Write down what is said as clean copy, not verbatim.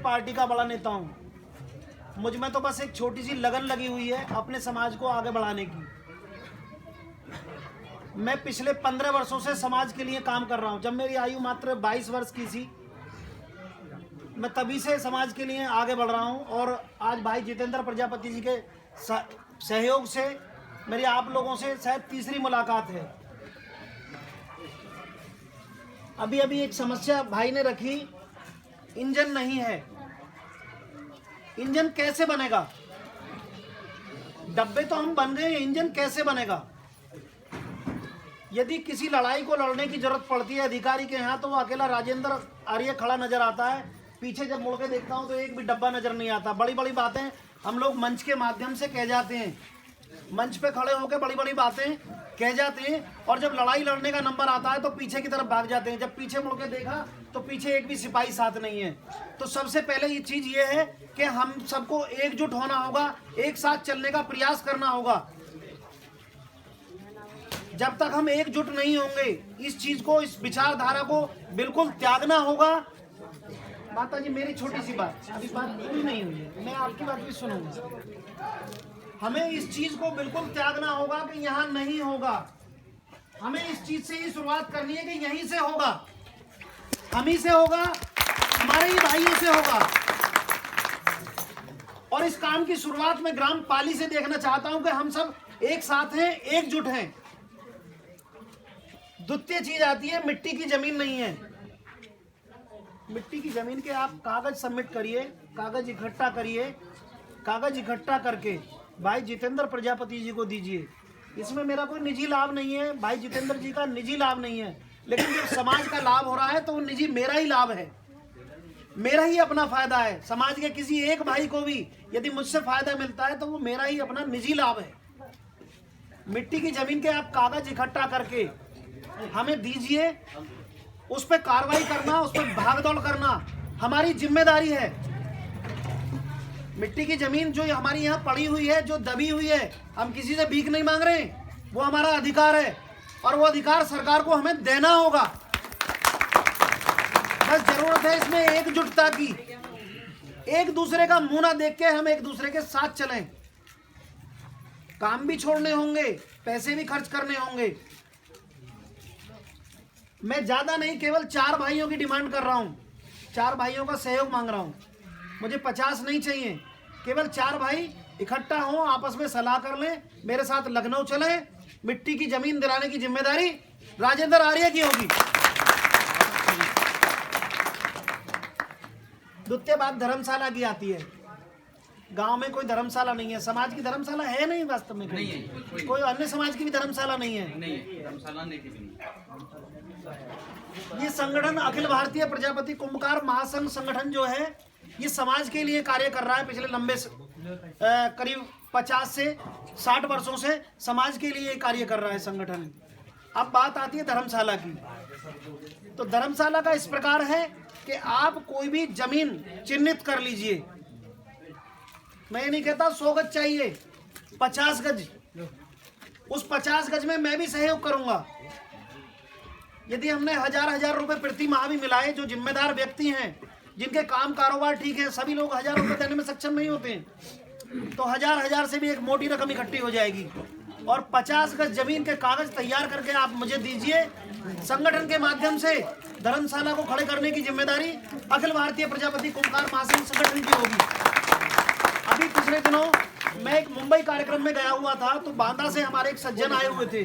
Party का बड़ा नेता हूँ, मुझ में तो बस एक छोटी सी लगन लगी हुई है अपने समाज को आगे बढ़ाने की। मैं पिछले 15 वर्षों से समाज के लिए काम कर रहा हूँ। जब मेरी आयु मात्र 22 वर्ष की थी, मैं तभी से समाज के लिए आगे बढ़ रहा हूँ। और आज भाई जितेंद्र प्रजापति जी के सहयोग से मेरी आप लोगों से शायद तीसरी मुलाकात है। अभी अभी एक समस्या भाई ने रखी, इंजन नहीं है। इंजन कैसे बनेगा? डब्बे तो हम बन गए, इंजन कैसे बनेगा? यदि किसी लड़ाई को लड़ने की जरूरत पड़ती है अधिकारी के यहाँ, तो वो अकेला राजेंद्र आर्य खड़ा नजर आता है। पीछे जब मुड़ के देखता हूँ तो एक भी डब्बा नजर नहीं आता। बड़ी बड़ी बातें हम लोग मंच के माध्यम से कह जाते हैं, मंच पे खड़े होकर बड़ी बड़ी बातें कह जाते हैं, और जब लड़ाई लड़ने का नंबर आता है तो पीछे की तरफ भाग जाते हैं। जब पीछे मुड़ के देखा तो पीछे एक भी सिपाही साथ नहीं है। तो सबसे पहले ये चीज ये है कि हम सबको एकजुट होना होगा, एक साथ चलने का प्रयास करना होगा। जब तक हम एकजुट नहीं होंगे, इस चीज को, इस विचारधारा को बिल्कुल त्यागना होगा। माता जी, मेरी छोटी सी बात, अभी बात पूरी नहीं हुई है, मैं आपकी बात भी सुनूंगा। हमें इस चीज को बिल्कुल त्यागना होगा कि यहाँ नहीं होगा। हमें इस चीज से ही शुरुआत करनी है कि यहीं से होगा, हम ही से होगा, हमारे ही भाइयों से होगा। और इस काम की शुरुआत में ग्राम पाली से देखना चाहता हूं कि हम सब एक साथ हैं, एकजुट हैं। द्वितीय चीज आती है, मिट्टी की जमीन नहीं है। मिट्टी की जमीन के आप कागज सबमिट करिए, कागज इकट्ठा करिए, कागज इकट्ठा करके भाई जितेंद्र प्रजापति जी को दीजिए। इसमें मेरा कोई निजी लाभ नहीं है, भाई जितेंद्र जी का निजी लाभ नहीं है, लेकिन जब समाज का लाभ हो रहा है तो वो निजी मेरा ही लाभ है, मेरा ही अपना फायदा है। समाज के किसी एक भाई को भी यदि मुझसे फायदा मिलता है तो वो मेरा ही अपना निजी लाभ है। मिट्टी की जमीन के आप कागज इकट्ठा करके हमें दीजिए, उस पर कार्रवाई करना, उस पर भागदौड़ करना हमारी जिम्मेदारी है। मिट्टी की जमीन जो हमारी यहाँ पड़ी हुई है, जो दबी हुई है, हम किसी से भीख नहीं मांग रहे, वो हमारा अधिकार है और वो अधिकार सरकार को हमें देना होगा। बस जरूरत है इसमें एकजुटता की, एक दूसरे का मुंह ना देख के हम एक दूसरे के साथ चलें। काम भी छोड़ने होंगे, पैसे भी खर्च करने होंगे। मैं ज्यादा नहीं, केवल 4 भाइयों की डिमांड कर रहा हूं, 4 भाइयों का सहयोग मांग रहा हूं। मुझे 50 नहीं चाहिए, केवल 4 भाई इकट्ठा हों, आपस में सलाह कर लें, मेरे साथ लखनऊ चले। मिट्टी की जमीन दिलाने की जिम्मेदारी राजेंद्र आर्य की होगी। द्वितीय बात धर्मशाला की आती है। गांव में कोई धर्मशाला नहीं है, समाज की धर्मशाला है नहीं, वास्तव में नहीं है। कोई अन्य समाज की भी धर्मशाला नहीं है, धर्मशाला नहीं। ये संगठन अखिल भारतीय प्रजापति कुंभकार महासंघ संगठन जो है, ये समाज के लिए कार्य कर रहा है। पिछले लंबे करीब 50 से 60 वर्षों से समाज के लिए कार्य कर रहा है संगठन। अब बात आती है धर्मशाला की, तो धर्मशाला का इस प्रकार है कि आप कोई भी जमीन चिन्हित कर लीजिए। मैं नहीं कहता 100 गज चाहिए, 50 गज, उस 50 गज में मैं भी सहयोग करूंगा। यदि हमने हजार रुपए प्रति माह भी मिलाए, जो जिम्मेदार व्यक्ति हैं, जिनके काम कारोबार ठीक है, सभी लोग 1000 रुपए देने में सक्षम नहीं होते, तो हजार से भी एक मोटी रकम इकट्ठी हो जाएगी। और 50 गज जमीन के कागज तैयार करके आप मुझे दीजिए। संगठन के माध्यम से धर्मशाला को खड़े करने की जिम्मेदारी अखिल भारतीय प्रजापति कुंभकार महासंघ संगठन की होगी। अभी पिछले दिनों मैं एक मुंबई कार्यक्रम में गया हुआ था, तो बांदा से हमारे एक सज्जन आए हुए थे।